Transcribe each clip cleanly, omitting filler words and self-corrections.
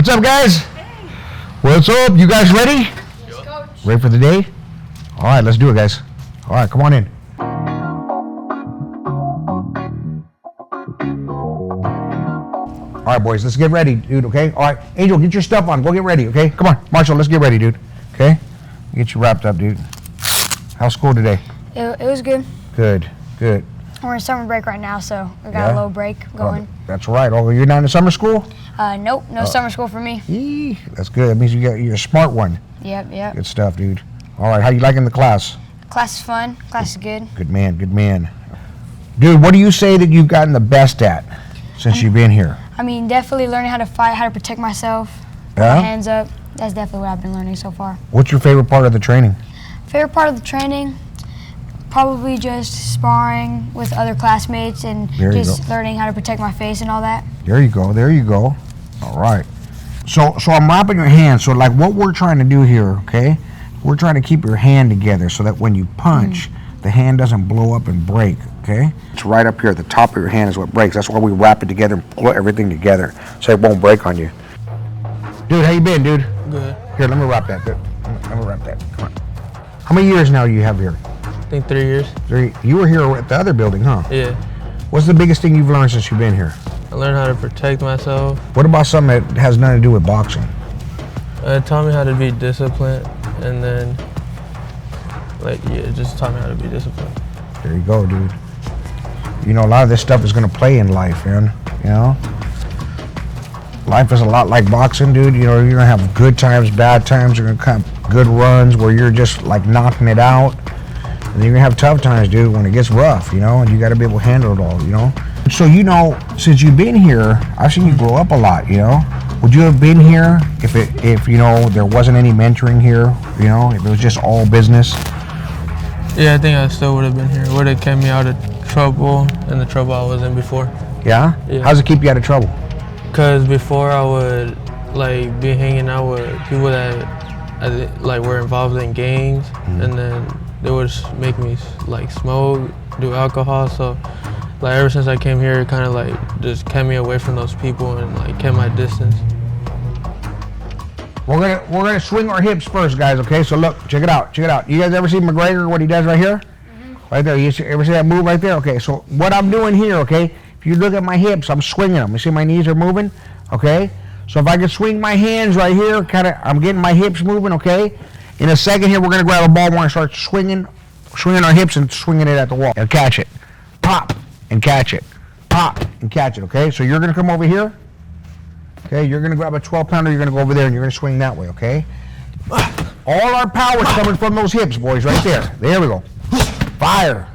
What's up, guys? Hey. What's up? You guys ready? Yes, Coach. Ready for the day? All right, let's do it, guys. All right, come on in. All right, boys, let's get ready, dude, okay? All right, Angel, get your stuff on. Go get ready, okay? Come on, Marshall, let's get ready, dude, okay? Get you wrapped up, dude. How's school today? It was good. Good. We're in summer break right now, so we got a little break going. That's right. Oh, you're not in summer school? Nope, no summer school for me. That's good. That means you're a smart one. Yep. Good stuff, dude. All right, how you liking the class? Class is fun. Class is good. Good man. Dude, what do you say that you've gotten the best at since you've been here? I mean, definitely learning how to fight, how to protect myself, put Yeah? my hands up. That's definitely what I've been learning so far. What's your favorite part of the training? Favorite part of the training? Probably just sparring with other classmates and just learning how to protect my face and all that. There you go. All right. So I'm wrapping your hand. So like what we're trying to do here, okay? We're trying to keep your hand together so that when you punch, the hand doesn't blow up and break, okay? It's right up here at the top of your hand is what breaks. That's why we wrap it together and pull everything together so it won't break on you. Dude, how you been, dude? Good. Here, let me wrap that. Good. Let me wrap that. Come on. How many years now do you have here? I think 3 years. 3. You were here at the other building, huh? Yeah. What's the biggest thing you've learned since you've been here? I learned how to protect myself. What about something that has nothing to do with boxing? It taught me how to be disciplined, and then, it just taught me how to be disciplined. There you go, dude. You know, a lot of this stuff is going to play in life, man. You know? Life is a lot like boxing, dude. You know, you're going to have good times, bad times. You're going to have good runs where you're just, like, knocking it out. And then you're going to have tough times, dude, when it gets rough, you know? And you got to be able to handle it all, you know? So, you know, since you've been here, I've seen you grow up a lot, you know? Would you have been here if you know, there wasn't any mentoring here, you know? If it was just all business? Yeah, I think I still would have been here. It would have kept me out of trouble and the trouble I was in before. Yeah? Yeah. How does it keep you out of trouble? Because before I would, be hanging out with people that, were involved in gangs, and then they would make me, smoke, do alcohol, so, ever since I came here, it kind of, just kept me away from those people and, kept my distance. We're gonna swing our hips first, guys. Okay, so look, check it out. You guys ever see McGregor, what he does right here? Right there. You ever see that move right there? Okay, so what I'm doing here, okay, if you look at my hips, I'm swinging them. You see my knees are moving, okay? So if I can swing my hands right here, I'm getting my hips moving, okay? In a second here, we're gonna grab a ball, we're gonna start swinging our hips and swinging it at the wall. And catch it, pop, and catch it, pop, and catch it, okay? So you're gonna come over here. Okay, you're going to grab a 12-pounder, you're going to go over there, and you're going to swing that way, okay? All our power's coming from those hips, boys, right there. There we go. Fire.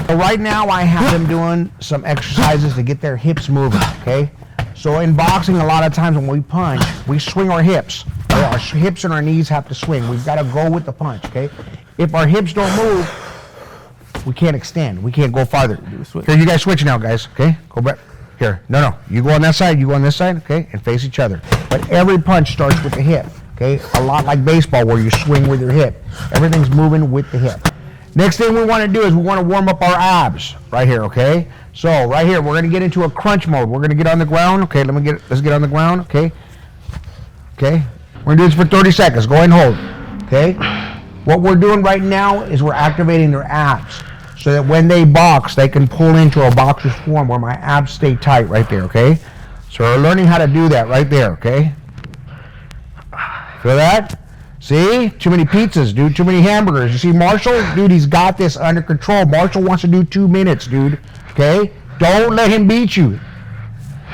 So right now, I have them doing some exercises to get their hips moving, okay? So in boxing, a lot of times when we punch, we swing our hips. Okay? Our hips and our knees have to swing. We've got to go with the punch, okay? If our hips don't move, we can't extend. We can't go farther. Here, you guys switch now, guys, okay? Go back. Here, no. You go on that side, you go on this side, okay? And face each other. But every punch starts with the hip, okay? A lot like baseball where you swing with your hip. Everything's moving with the hip. Next thing we want to do is we want to warm up our abs right here, okay? So right here, we're going to get into a crunch mode. We're going to get on the ground, okay? Let's get on the ground, okay? Okay? We're going to do this for 30 seconds. Go ahead and hold, okay? What we're doing right now is we're activating their abs, so that when they box, they can pull into a boxer's form where my abs stay tight right there, okay? So we're learning how to do that right there, okay? Feel that? See? Too many pizzas, dude. Too many hamburgers. You see Marshall? Dude, he's got this under control. Marshall wants to do 2 minutes, dude, okay? Don't let him beat you.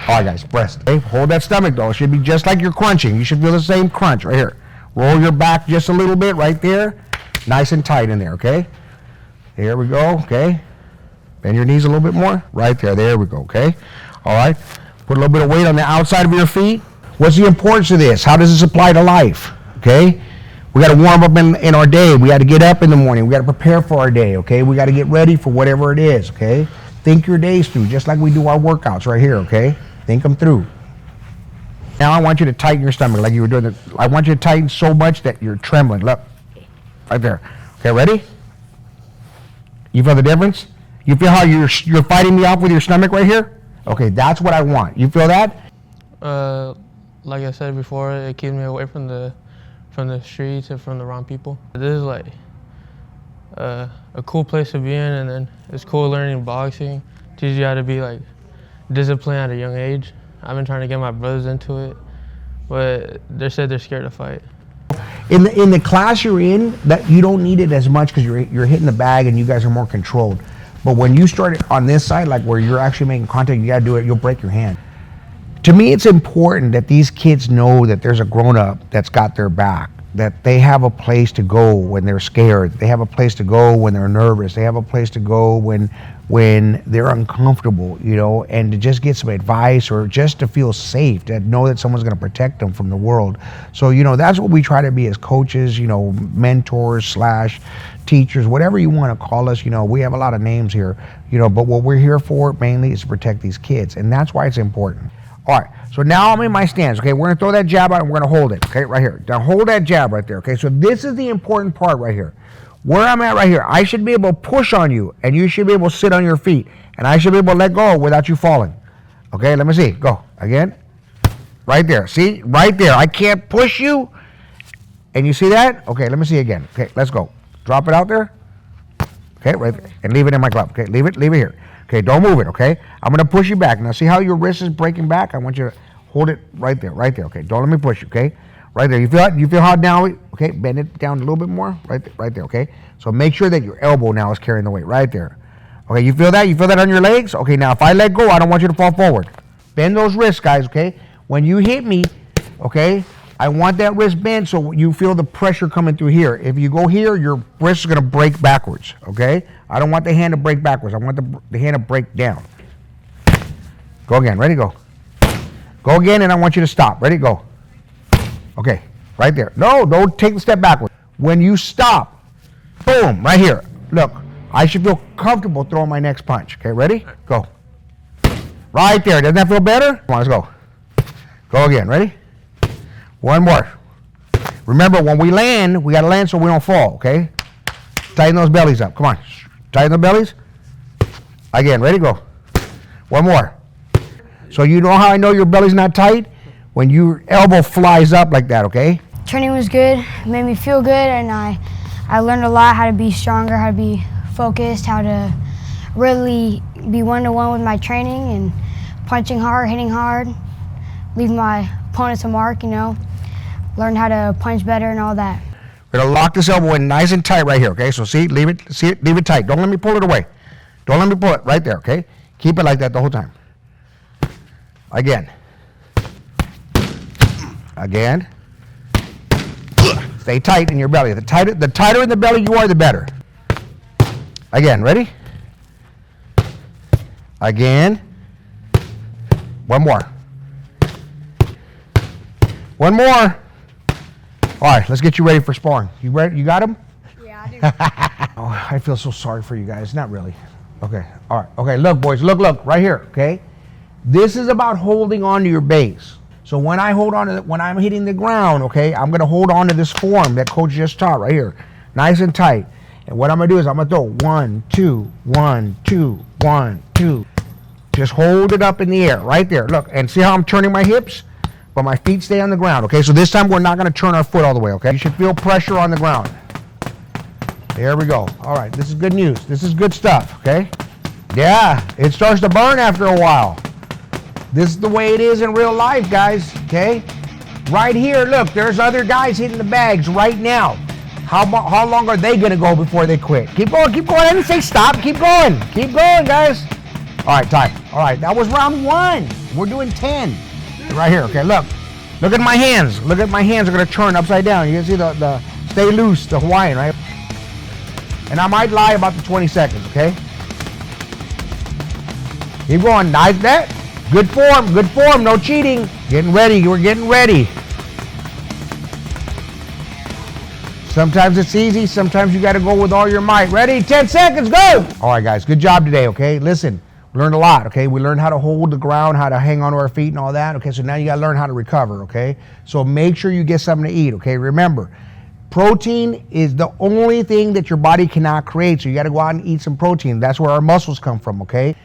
All right, guys, breast. Okay? Hold that stomach, though. It should be just like you're crunching. You should feel the same crunch right here. Roll your back just a little bit right there. Nice and tight in there, okay? Here we go, okay? Bend your knees a little bit more. Right there we go, okay? All right, put a little bit of weight on the outside of your feet. What's the importance of this? How does this apply to life, okay? We got to warm up in our day. We got to get up in the morning. We got to prepare for our day, okay? We got to get ready for whatever it is, okay? Think your days through, just like we do our workouts right here, okay? Think them through. Now I want you to tighten your stomach like you were doing. I want you to tighten so much that you're trembling. Look, right there. Okay, ready? You feel the difference? You feel how you're fighting me off with your stomach right here? Okay, that's what I want. You feel that? Like I said before, it keeps me away from the streets and from the wrong people. This is like a cool place to be in, and then it's cool learning boxing. Teaches you how to be like disciplined at a young age. I've been trying to get my brothers into it, but they said they're scared to fight. In the class you're in, that you don't need it as much because you're hitting the bag and you guys are more controlled. But when you start on this side, like where you're actually making contact, you gotta do it, you'll break your hand. To me, it's important that these kids know that there's a grown-up that's got their back, that they have a place to go when they're scared. They have a place to go when they're nervous. They have a place to go when they're uncomfortable, you know, and to just get some advice or just to feel safe, to know that someone's going to protect them from the world. So, you know, that's what we try to be as coaches, you know, mentors / teachers, whatever you want to call us. You know, we have a lot of names here, you know, but what we're here for mainly is to protect these kids, and that's why it's important. All right, so now I'm in my stance, okay? We're gonna throw that jab out and we're gonna hold it, okay, right here. Now hold that jab right there, okay? So this is the important part right here. Where I'm at right here, I should be able to push on you and you should be able to sit on your feet and I should be able to let go without you falling. Okay, let me see, go, again. Right there, see, right there. I can't push you, and you see that? Okay, let me see again. Okay, let's go. Drop it out there. Okay, right there, and leave it in my glove. Okay, leave it here. Okay, don't move it, okay? I'm gonna push you back. Now see how your wrist is breaking back? I want you to hold it right there, okay? Don't let me push you, okay? Right there, you feel it? You feel how now, okay? Bend it down a little bit more, right there, okay? So make sure that your elbow now is carrying the weight, right there. Okay, you feel that? You feel that on your legs? Okay, now if I let go, I don't want you to fall forward. Bend those wrists, guys, okay? When you hit me, okay, I want that wrist bent so you feel the pressure coming through here. If you go here, your wrist is gonna break backwards, okay? I don't want the hand to break backwards. I want the hand to break down. Go again, ready, go. Go again, and I want you to stop. Ready, go. Okay, right there. No, don't take the step backward. When you stop, boom, right here. Look, I should feel comfortable throwing my next punch. Okay, ready? Go. Right there, doesn't that feel better? Come on, let's go. Go again, ready? One more. Remember, when we land, we gotta land so we don't fall, okay? Tighten those bellies up, come on. Tighten the bellies. Again, ready, go. One more. So you know how I know your belly's not tight? When your elbow flies up like that, okay? Training was good, it made me feel good, and I learned a lot how to be stronger, how to be focused, how to really be one-to-one with my training and punching hard, hitting hard, leave my opponents a mark, you know, learn how to punch better and all that. We're gonna lock this elbow in nice and tight right here, okay? So leave it tight. Don't let me pull it away. Don't let me pull it right there, okay? Keep it like that the whole time. Again. Again. Stay tight in your belly. The tighter in the belly you are, the better. Again, ready? Again. One more. One more. All right, let's get you ready for sparring. You ready? You got him? Yeah, I do. Oh, I feel so sorry for you guys. Not really. Okay. All right. Okay. Look, boys. Look. Right here. Okay. This is about holding on to your base. So when I hold on to when I'm hitting the ground, okay, I'm gonna hold on to this form that coach just taught right here, nice and tight. And what I'm gonna do is I'm gonna throw 1, 2, 1, 2, 1, 2. Just hold it up in the air, right there. Look, and see how I'm turning my hips? But my feet stay on the ground, okay? So this time we're not gonna turn our foot all the way, okay? You should feel pressure on the ground. There we go. All right, this is good news. This is good stuff, okay? Yeah, it starts to burn after a while. This is the way it is in real life, guys, okay? Right here, look, there's other guys hitting the bags right now. How long are they gonna go before they quit? Keep going, I didn't say stop, keep going, guys. All right, time. All right, that was round 1. We're doing 10. Right here, okay, look at my hands. Look at my hands are gonna turn upside down. You can see the stay loose, the Hawaiian, right? And I might lie about the 20 seconds, okay? Keep going, nice that. Good form, no cheating. Getting ready, we're getting ready. Sometimes it's easy, sometimes you gotta go with all your might. Ready, 10 seconds, go! All right, guys, good job today, okay? Listen, we learned a lot, okay? We learned how to hold the ground, how to hang onto our feet and all that, okay? So now you gotta learn how to recover, okay? So make sure you get something to eat, okay? Remember, protein is the only thing that your body cannot create, so you gotta go out and eat some protein. That's where our muscles come from, okay?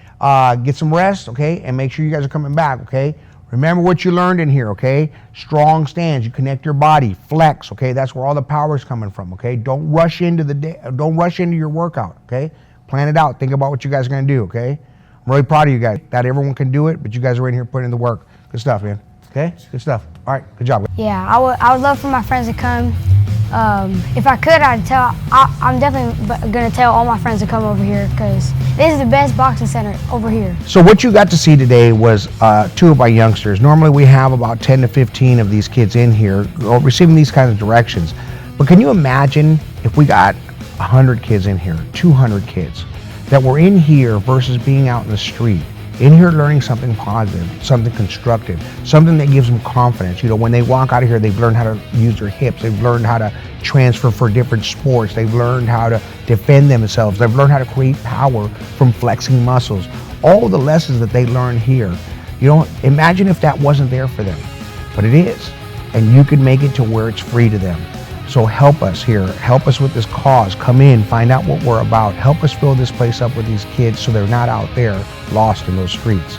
Get some rest, okay? And make sure you guys are coming back, okay? Remember what you learned in here, okay? Strong stance, you connect your body, flex, okay? That's where all the power is coming from, okay? Don't rush into don't rush into your workout, okay? Plan it out. Think about what you guys are gonna do, okay? I'm really proud of you guys. Not everyone can do it, but you guys are in here putting in the work. Good stuff, man. Okay? Good stuff. All right, good job. Yeah, I would love for my friends to come. If I could, I'm definitely gonna tell all my friends to come over here because this is the best boxing center over here. So what you got to see today was two of our youngsters. Normally we have about 10 to 15 of these kids in here receiving these kinds of directions. But can you imagine if we got 100 kids in here, 200 kids that were in here versus being out in the street? In here learning something positive, something constructive, something that gives them confidence. You know, when they walk out of here, they've learned how to use their hips. They've learned how to transfer for different sports. They've learned how to defend themselves. They've learned how to create power from flexing muscles. All the lessons that they learned here. You know, imagine if that wasn't there for them, but it is. And you can make it to where it's free to them. So help us here. Help us with this cause. Come in, find out what we're about. Help us fill this place up with these kids so they're not out there lost in those streets.